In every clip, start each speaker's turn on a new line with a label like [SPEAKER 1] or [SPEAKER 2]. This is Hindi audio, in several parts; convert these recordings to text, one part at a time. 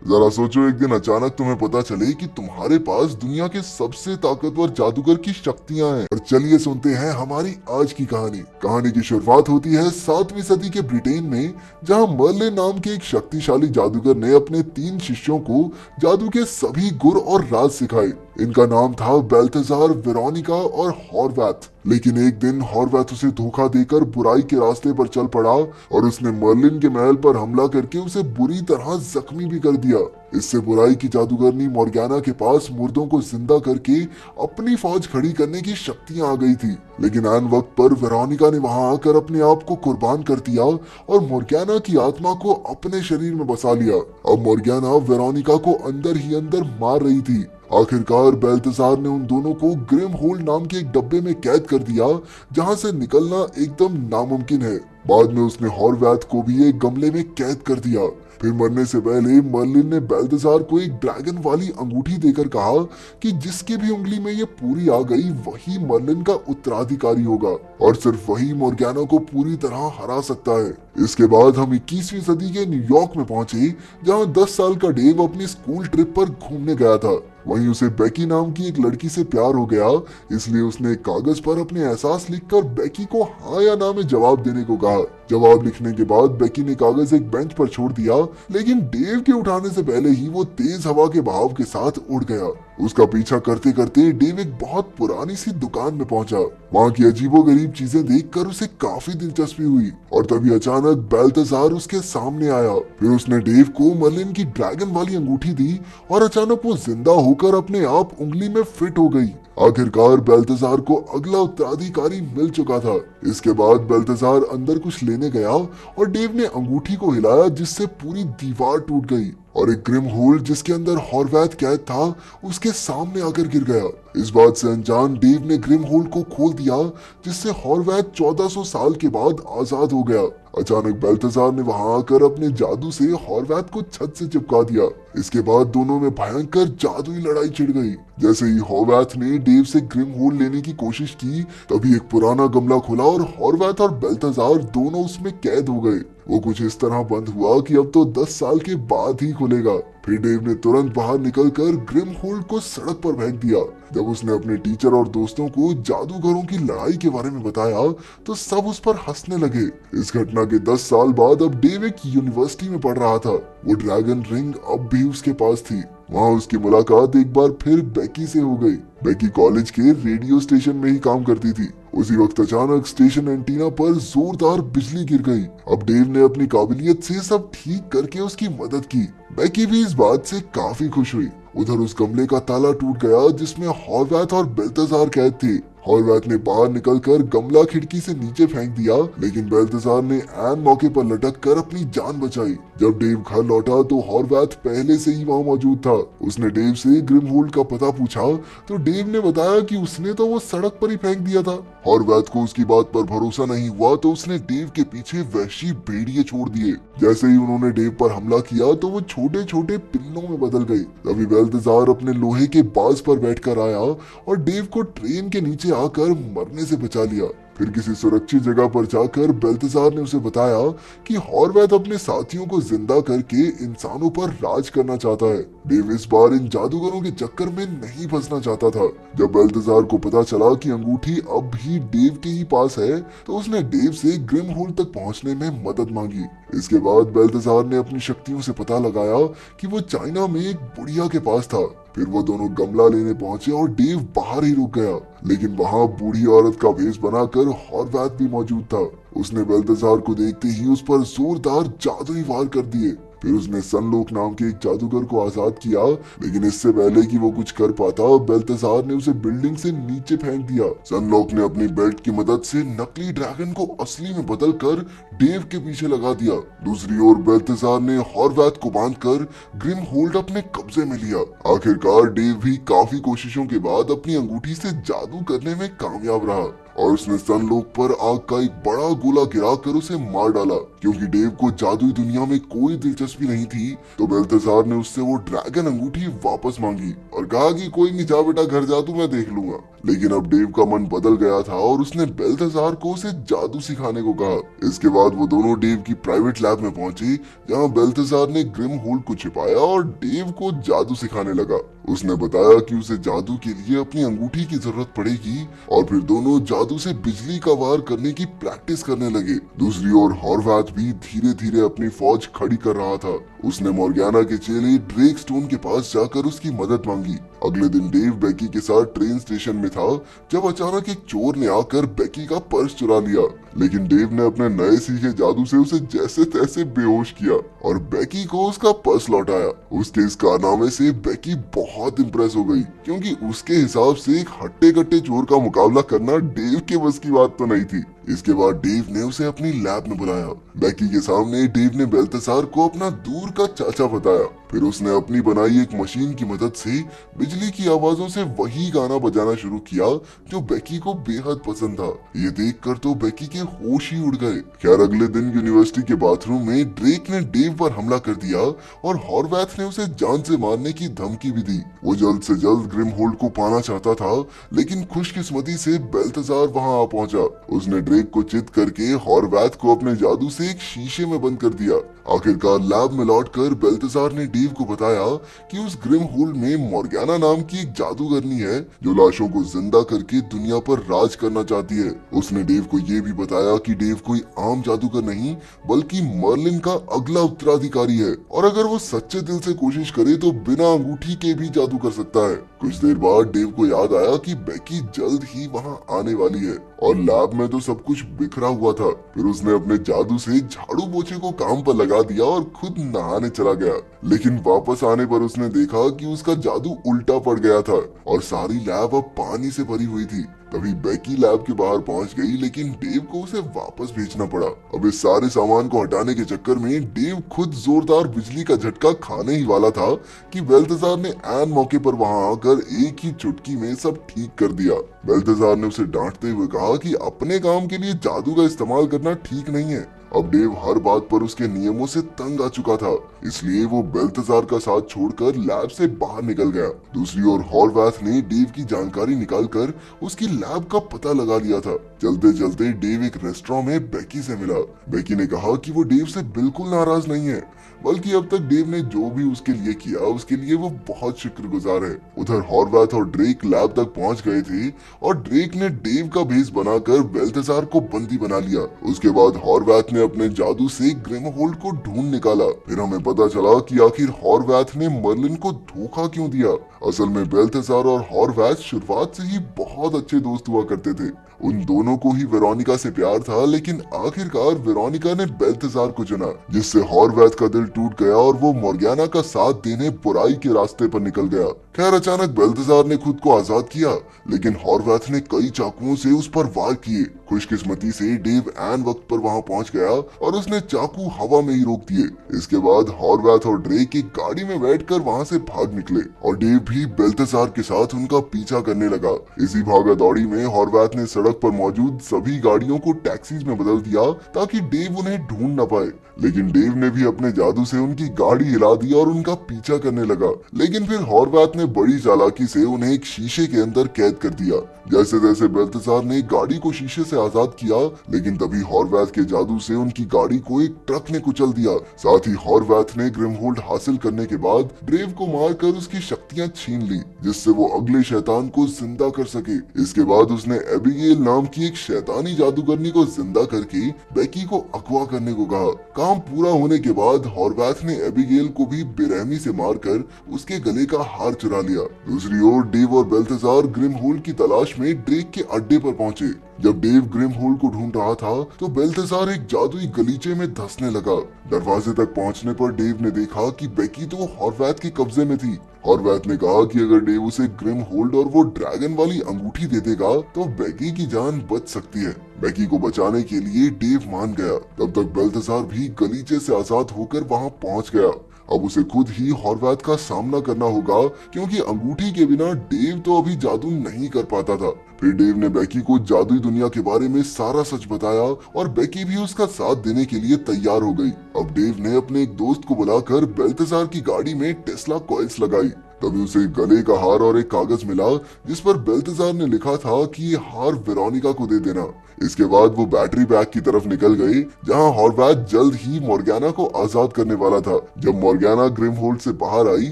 [SPEAKER 1] जरा सोचो, एक दिन अचानक तुम्हें पता चले कि तुम्हारे पास दुनिया के सबसे ताकतवर जादूगर की शक्तियां हैं। और चलिए सुनते हैं हमारी आज की कहानी। कहानी की शुरुआत होती है 7वीं सदी के ब्रिटेन में, जहां मर्लिन नाम के एक शक्तिशाली जादूगर ने अपने 3 शिष्यों को जादू के सभी गुर और राज सिखाए। इनका नाम था बेल्थेजार, वेरोनिका और हॉर्वैथ। लेकिन एक दिन हॉर्वैथ उसे धोखा देकर बुराई के रास्ते पर चल पड़ा और उसने मर्लिन के महल पर हमला करके उसे बुरी तरह जख्मी भी कर दिया। इससे बुराई की जादूगरनी मॉर्गेना के पास मुर्दों को जिंदा करके अपनी फौज खड़ी करने की शक्तियां आ गई थी। लेकिन ऐन वक्त पर वेरोनिका ने वहां आकर अपने आप को कुर्बान कर दिया और मॉर्गेना की आत्मा को अपने शरीर में बसा लिया। अब मॉर्गेना वेरोनिका को अंदर ही अंदर मार रही थी। आखिरकार बेल्थेजार ने उन दोनों को ग्रिम होल्ड नाम के एक डब्बे में कैद कर दिया, जहां से निकलना एकदम नामुमकिन है। बाद में उसने हॉर्वैथ को भी एक गमले में कैद कर दिया। फिर मरने से पहले मर्लिन ने बेल्थेजार को एक ड्रैगन वाली अंगूठी देकर कहा कि जिसकी भी उंगली में ये पूरी आ गई वही मर्लिन का उत्तराधिकारी होगा और सिर्फ वही मॉर्गेना को पूरी तरह हरा सकता है। इसके बाद हम 21वीं सदी के न्यूयॉर्क में पहुंचे, जहां 10 साल का डेव अपनी स्कूल ट्रिप पर घूमने गया था। वहीं उसे बेकी नाम की एक लड़की से प्यार हो गया, इसलिए उसने एक कागज पर अपने एहसास लिखकर बेकी को हाँ या ना में जवाब देने को कहा। जवाब लिखने के बाद बेकी ने कागज एक बेंच पर छोड़ दिया, लेकिन डेव के उठाने से पहले ही वो तेज हवा के बहाव के साथ उड़ गया। उसका पीछा करते करते डेव एक बहुत पुरानी सी दुकान में पहुंचा। वहाँ की अजीबोगरीब चीजें देखकर उसे काफी दिलचस्पी हुई और तभी अचानक बेल्थेजार उसके सामने आया। फिर उसने डेव को मर्लिन की ड्रैगन वाली अंगूठी दी और अचानक वो जिंदा होकर अपने आप उंगली में फिट हो गई। आखिरकार बेल्थेजार को अगला उत्तराधिकारी मिल चुका था। इसके बाद बेल्थेजार अंदर कुछ लेने गया और डेव ने अंगूठी को हिलाया, जिससे पूरी दीवार टूट गई और एक ग्रिम होल्ड जिसके अंदर हॉर्वैथ कैद था उसके सामने आकर गिर गया। इस बात से अनजान डेव ने ग्रिम होल्ड को खोल दिया, जिससे हॉर्वैथ 1400 साल के बाद आजाद हो गया। अचानक बेल्थेजार ने वहां आकर अपने जादू से हॉर्वैथ को छत से चिपका दिया। इसके बाद दोनों में भयंकर जादुई लड़ाई छिड़ गई। जैसे ही हॉर्वैथ ने डेव से ग्रिम होल्ड लेने की कोशिश की, तभी एक पुराना गमला खुला और हॉर्वैथ और बेल्थेजार दोनों उसमें कैद हो गए। वो कुछ इस तरह बंद हुआ कि अब तो 10 साल के बाद ही खुलेगा। फिर डेव ने तुरंत बाहर निकलकर ग्रिम होल्ड को सड़क पर फेंक दिया। जब उसने अपने टीचर और दोस्तों को जादूगरों की लड़ाई के बारे में बताया तो सब उस पर हंसने लगे। इस घटना के 10 साल बाद अब डेव एक यूनिवर्सिटी में पढ़ रहा था। वो ड्रैगन रिंग अब भी उसके पास थी। वहाँ उसकी मुलाकात एक बार फिर बेकी से हो गई। बेकी कॉलेज के रेडियो स्टेशन में ही काम करती थी। उसी वक्त अचानक स्टेशन एंटीना पर जोरदार बिजली गिर गई। अब डेव ने अपनी काबिलियत से सब ठीक करके उसकी मदद की। बेकी भी इस बात से काफी खुश हुई। उधर उस कमरे का ताला टूट गया जिसमें हॉर्वैथ और बेल्थेजार कैद थे। हॉर्वैथ ने बाहर निकलकर गमला खिड़की से नीचे फेंक दिया, लेकिन बेल्थेजार ने ऐन मौके पर लटक कर अपनी जान बचाई। जब डेव घर लौटा तो हॉर्वैथ पहले से ही वहाँ मौजूद था। उसने डेव से ग्रिम होल्ड का पता पूछा तो डेव ने बताया कि उसने तो वो सड़क पर ही फेंक दिया था। हॉर्वैथ को उसकी बात पर भरोसा नहीं हुआ तो उसने डेव के पीछे वहशी भेड़िए छोड़ दिए। जैसे ही उन्होंने डेव पर हमला किया तो वो छोटे छोटे पिल्लों में बदल गई। तभी बेल्थेजार अपने लोहे के बाज पर बैठकर आया और डेव को ट्रेन के नीचे आकर मरने से बचा लिया। फिर किसी सुरक्षित जगह पर जाकर बेल्थेजार ने उसे बताया कि हॉर्वैथ अपने साथियों को जिंदा करके इंसानों पर राज करना चाहता है। डेव इस बार इन जादूगरों के चक्कर में नहीं फंसना चाहता था। जब बेल्थेजार को पता चला कि अंगूठी अब भी डेव के ही पास है तो उसने डेव से ग्रिम होल्ड तक पहुंचने में मदद मांगी। इसके बाद बेल्थेजार ने अपनी शक्तियों से पता लगाया कि वो चाइना में एक बुढ़िया के पास था। फिर वो दोनों गमला लेने पहुंचे और डेव बाहर ही रुक गया, लेकिन वहां बूढ़ी औरत का वेश बनाकर हॉर्वैथ भी मौजूद था। उसने बेल्थेजार को देखते ही उस पर जोरदार जादुई वार कर दिए। फिर उसने सनलोक नाम के एक जादूगर को आजाद किया, लेकिन इससे पहले कि वो कुछ कर पाता बेल्थेजार ने उसे बिल्डिंग से नीचे फेंक दिया। सनलोक ने अपनी बेल्ट की मदद से नकली ड्रैगन को असली में बदलकर डेव के पीछे लगा दिया। दूसरी ओर बेल्थेजार ने हॉर्वैथ को बांधकर ग्रिम होल्ड अपने कब्जे में लिया। आखिरकार डेव भी काफी कोशिशों के बाद अपनी अंगूठी से जादू करने में कामयाब रहा और उसने सनलोक पर आग का एक बड़ा गोला गिराकर उसे मार डाला। क्योंकि डेव को जादुई दुनिया में कोई दिलचस्पी नहीं थी, तो बेल्थेसार ने उससे वो ड्रैगन अंगूठी वापस मांगी और कहा कि कोई नहीं, जा बेटा घर जा, तू मैं देख लूंगा। लेकिन अब डेव का मन बदल गया था और उसने बेल्थेसार को उसे जादू सिखाने को कहा। इसके बाद वो दोनों डेव की प्राइवेट लैब में पहुंचे, जहां बेल्थेसार ने ग्रिम होल्ड को छिपाया और डेव को जादू सिखाने लगा। उसने बताया कि उसे जादू के लिए अपनी अंगूठी की जरूरत पड़ेगी और फिर दोनों जादू से बिजली का वार करने की प्रैक्टिस करने लगे। दूसरी ओर हॉर्वैथ भी धीरे धीरे अपनी फौज खड़ी कर रहा था। उसने मॉर्गेना के चेले ड्रेक स्टोन के पास जाकर उसकी मदद मांगी। अगले दिन डेव बेकी के साथ ट्रेन स्टेशन में था जब अचानक एक चोर ने आकर बेकी का पर्स चुरा लिया, लेकिन डेव ने अपने नए सीखे जादू से उसे जैसे तैसे बेहोश किया और बेकी को उसका पर्स लौटाया। उसके इस कारनामे से बेकी बहुत इम्प्रेस हो गई, क्योंकि उसके हिसाब से एक हट्टे कट्टे चोर का मुकाबला करना डेव के बस की बात तो नहीं थी। इसके बाद डेव ने उसे अपनी लैब में बुलाया। बेकी के सामने डेव ने बेल्थेसार को अपना दूर का चाचा बताया। फिर उसने अपनी बनाई एक मशीन की मदद से बिजली की आवाजों से वही गाना बजाना शुरू किया जो बेकी को बेहद पसंद था। ये देखकर तो बेकी के होश ही उड़ गए। खैर अगले दिन यूनिवर्सिटी के बाथरूम में ड्रेक ने डेव पर हमला कर दिया और हॉर्वैथ ने उसे जान से मारने की धमकी भी दी। वो जल्द से जल्द ग्रिम होल्ड को पाना चाहता था, लेकिन खुशकिस्मती से बेल्थेसार वहां आ पहुंचा। उसने ड्रेक को चित करके हॉर्वैथ को अपने जादू से एक शीशे में बंद कर दिया। आखिरकार लैब में लौटकर बेल्थेसार ने डेव को बताया कि उस ग्रिम होल्ड में मॉर्गेना नाम की एक जादूगरनी है जो लाशों को जिंदा करके दुनिया पर राज करना चाहती है। उसने डेव को ये भी बताया कि डेव कोई आम जादूगर नहीं बल्कि मर्लिन का अगला उत्तराधिकारी है और अगर वो सच्चे दिल से कोशिश करे तो बिना अंगूठी के भी जादू कर सकता है। कुछ देर बाद डेव को याद आया कि बेकी जल्द ही वहाँ आने वाली है और लैब में तो सब कुछ बिखरा हुआ था। फिर उसने अपने जादू से झाड़ू पोछे को काम पर लगा दिया और खुद नहाने चला गया। लेकिन वापस आने पर उसने देखा कि उसका जादू उल्टा पड़ गया था और सारी लैब अब पानी से भरी हुई थी। तभी बेकी लैब के बाहर पहुंच गई, लेकिन डेव को उसे वापस भेजना पड़ा। अब इस सारे सामान को हटाने के चक्कर में डेव खुद जोरदार बिजली का झटका खाने ही वाला था कि बेल्थेसार ने ऐन मौके पर वहां आकर एक ही चुटकी में सब ठीक कर दिया। बेल्थेसार ने उसे डांटते हुए कहा कि अपने काम के लिए जादू का इस्तेमाल करना ठीक नहीं है। अब डेव हर बात पर उसके नियमों से तंग आ चुका था, इसलिए वो बेल्थेसार का साथ छोड़कर लैब से बाहर निकल गया। दूसरी ओर हॉर्वैथ ने डेव की जानकारी निकालकर उसकी लैब का पता लगा लिया था। चलते चलते डेव एक रेस्टोरेंट में बेकी से मिला। बेकी ने कहा कि वो डेव से बिल्कुल नाराज नहीं है, बल्कि अब तक डेव ने जो भी उसके लिए किया उसके लिए वो बहुत शुक्रगुजार है। उधर हॉर्वैथ और ड्रेक लैब तक पहुंच गए थे और ड्रेक ने डेव का भेष बनाकर बेल्थेसार को बंदी बना लिया। उसके बाद हॉर्वैथ ने अपने जादू से ग्रिम होल्ड को ढूंढ निकाला। फिर हमें पता चला कि आखिर हॉर्वैथ ने मर्लिन को धोखा क्यों दिया। असल में बेल्थेसार और हॉर्वैथ शुरुआत से ही बहुत अच्छे दोस्त हुआ करते थे। उन दोनों को ही वेरोनिका से प्यार था, लेकिन आखिरकार वेरोनिका ने बेल्थेसार को चुना, जिससे हॉर्वैथ का दिल टूट गया और वो मॉर्गेना का साथ देने बुराई के रास्ते पर निकल गया। खैर अचानक बेल्थेसार ने खुद को आजाद किया, लेकिन हॉर्वैथ ने कई चाकुओं से उस पर वार किए। खुशकिस्मती से डेव ऐन वक्त पर वहां पहुंच गया और उसने चाकू हवा में ही रोक दिए। इसके बाद हॉर्वैथ और ड्रेक एक गाड़ी में बैठकर वहां से भाग निकले और डेव भी बेल्थेसार के साथ उनका पीछा करने लगा। इसी भागा दौड़ी में हॉर्वैथ ने सड़क पर मौजूद सभी गाड़ियों को टैक्सीज में बदल दिया ताकि डेव उन्हें ढूंढ न पाए। लेकिन डेव ने भी अपने जादू से उनकी गाड़ी हिला दी और उनका पीछा करने लगा। लेकिन फिर हॉर्वैथ ने बड़ी चालाकी से उन्हें एक शीशे के अंदर कैद कर दिया। जैसे जैसे बेल्थेसार ने गाड़ी को शीशे से आजाद किया, लेकिन तभी हॉर्वैथ के जादू से उनकी गाड़ी को एक ट्रक ने कुचल दिया। साथ ही हॉर्वैथ ने ग्रिमहोल्ड हासिल करने के बाद ड्रेव को मारकर उसकी शक्तियां छीन ली, जिससे वो अगले शैतान को जिंदा कर सके। इसके बाद उसने एबिगेल नाम की एक शैतानी जादूगरनी को जिंदा करके बेकी को अगवा करने को कहा। काम पूरा होने के बाद हॉर्वैथ ने एबिगेल को भी बेरहमी से मारकर उसके गले का हार चुरा लिया। दूसरी ओर डेव और बेल्थेसार ग्रिमहोल्ड की तलाश में ड्रेक के अड्डे पर पहुंचे। जब डेव ग्रिमहोल्ड को ढूंढ रहा था तो बेल्थेसार एक जादुई गलीचे में धंसने लगा। दरवाजे तक पहुंचने पर डेव ने देखा कि बेकी तो हॉर्वैथ के कब्जे में थी। हॉर्वैथ ने कहा कि अगर डेव उसे ग्रिमहोल्ड और वो ड्रैगन वाली अंगूठी दे देगा तो बेकी की जान बच सकती है। बेकी को बचाने के लिए डेव मान गया। तब तक बेल्थेसार भी गलीचे से आजाद होकर वहां पहुंच गया। अब उसे खुद ही हॉर्वैथ का सामना करना होगा, क्योंकि अंगूठी के बिना डेव तो अभी जादू नहीं कर पाता था। फिर डेव ने बेकी को जादुई दुनिया के बारे में सारा सच बताया और बेकी भी उसका साथ देने के लिए तैयार हो गई। अब डेव ने अपने एक दोस्त को बुलाकर बेल्तजार की गाड़ी में टेस्ला कॉइल्स लगाई। तभी उसे गले का हार और एक कागज मिला जिस पर बेल्तजार ने लिखा था कि ये हार वेरोनिका को दे देना। इसके बाद वो बैटरी पैक की तरफ निकल गए, जहां हॉर्वैथ जल्द ही मॉर्गेना को आजाद करने वाला था। जब मॉर्गेना ग्रिमहोल्ड से बाहर आई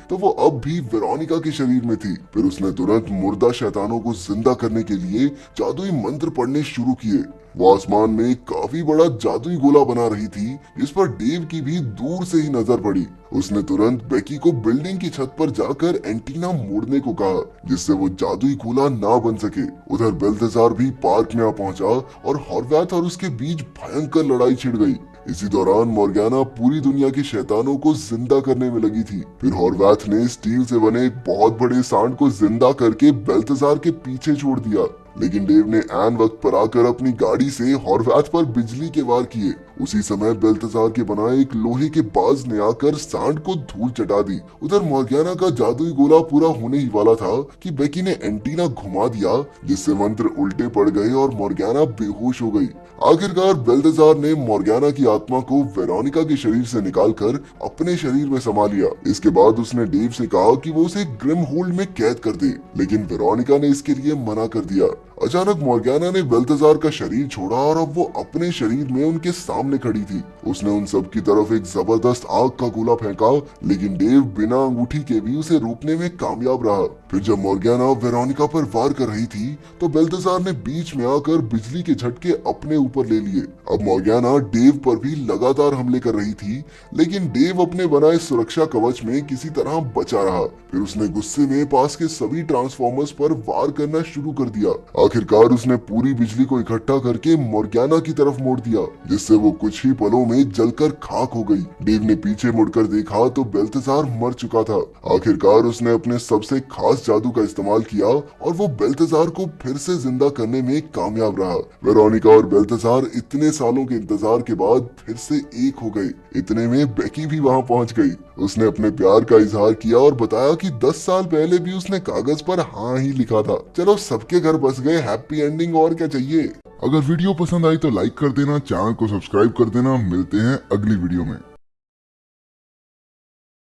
[SPEAKER 1] तो वो अब भी वेरोनिका के शरीर में थी। फिर उसने तुरंत मुर्दा शैतानों को जिंदा करने के लिए जादुई मंत्र पढ़ने शुरू किए। वो आसमान में काफी बड़ा जादुई गोला बना रही थी, जिस पर डेव की भी दूर से ही नजर पड़ी। उसने तुरंत बेकी को बिल्डिंग की छत पर जाकर एंटीना मोड़ने को कहा, जिससे वो जादुई गोला ना बन सके। उधर बेल्तजार भी पार्क में आ पहुंचा और हॉर्वैथ और उसके बीच भयंकर लड़ाई छिड़ गई। इसी दौरान मॉर्गेना पूरी दुनिया के शैतानों को जिंदा करने में लगी थी। फिर हॉर्वैथ ने स्टील से बने एक बहुत बड़े सांड को जिंदा करके बेल्तजार के पीछे छोड़ दिया, लेकिन डेव ने ऐन वक्त पर आकर अपनी गाड़ी से हॉर्वैथ पर बिजली के वार किए। उसी समय बेल्तजार के बनाए एक लोहे के बाज ने आकर सांड को धूल चटा दी। उधर मॉर्गेना का जादुई गोला पूरा होने ही वाला था कि बेकी ने एंटीना घुमा दिया, जिससे मंत्र उल्टे पड़ गए और मॉर्गेना बेहोश हो गई। आखिरकार बेल्तजार ने मॉर्गेना की आत्मा को वेरोनिका के शरीर से निकालकर अपने शरीर में समा लिया। इसके बाद उसने डेव से कहा कि वो उसे ग्रिमहोल्ड में कैद कर दे, लेकिन वेरोनिका ने इसके लिए मना कर दिया। अचानक मॉर्गेना ने बेल्तजार का शरीर छोड़ा और अब वो अपने शरीर में उनके सामने खड़ी थी। उसने उन सब की तरफ एक जबरदस्त आग का गोला फेंका, लेकिन डेव बिना अंगूठी के भी उसे रोकने में कामयाब रहा। फिर जब मॉर्गेना वेरोनिका पर वार कर रही थी तो बेल्तजार ने बीच में आकर बिजली के झटके अपने ऊपर ले लिए। अब मॉर्गेना डेव पर भी लगातार हमले कर रही थी, लेकिन डेव अपने बनाए सुरक्षा कवच में किसी तरह बचा रहा। फिर उसने गुस्से में पास के सभी ट्रांसफॉर्मर्स पर वार करना शुरू कर दिया। आखिरकार उसने पूरी बिजली को इकट्ठा करके मॉर्गेना की तरफ मोड़ दिया, जिससे वो कुछ ही पलों में जलकर खाक हो गई। डेव ने पीछे मुड़कर देखा तो बेल्तजार मर चुका था। आखिरकार उसने अपने सबसे खास जादू का इस्तेमाल किया और वो बेल्तजार को फिर से जिंदा करने में कामयाब रहा। वेरोनिका और बेल्तजार इतने सालों के इंतजार के बाद फिर से एक हो गए। इतने में बेकी भी वहां पहुंच गई। उसने अपने प्यार का इजहार किया और बताया कि 10 साल पहले भी उसने कागज पर हाँ ही लिखा था। चलो सबके घर बस गए, हैप्पी एंडिंग और क्या चाहिए। अगर वीडियो पसंद आई तो लाइक कर देना, चैनल को सब्सक्राइब कर देना। मिलते हैं अगली वीडियो में।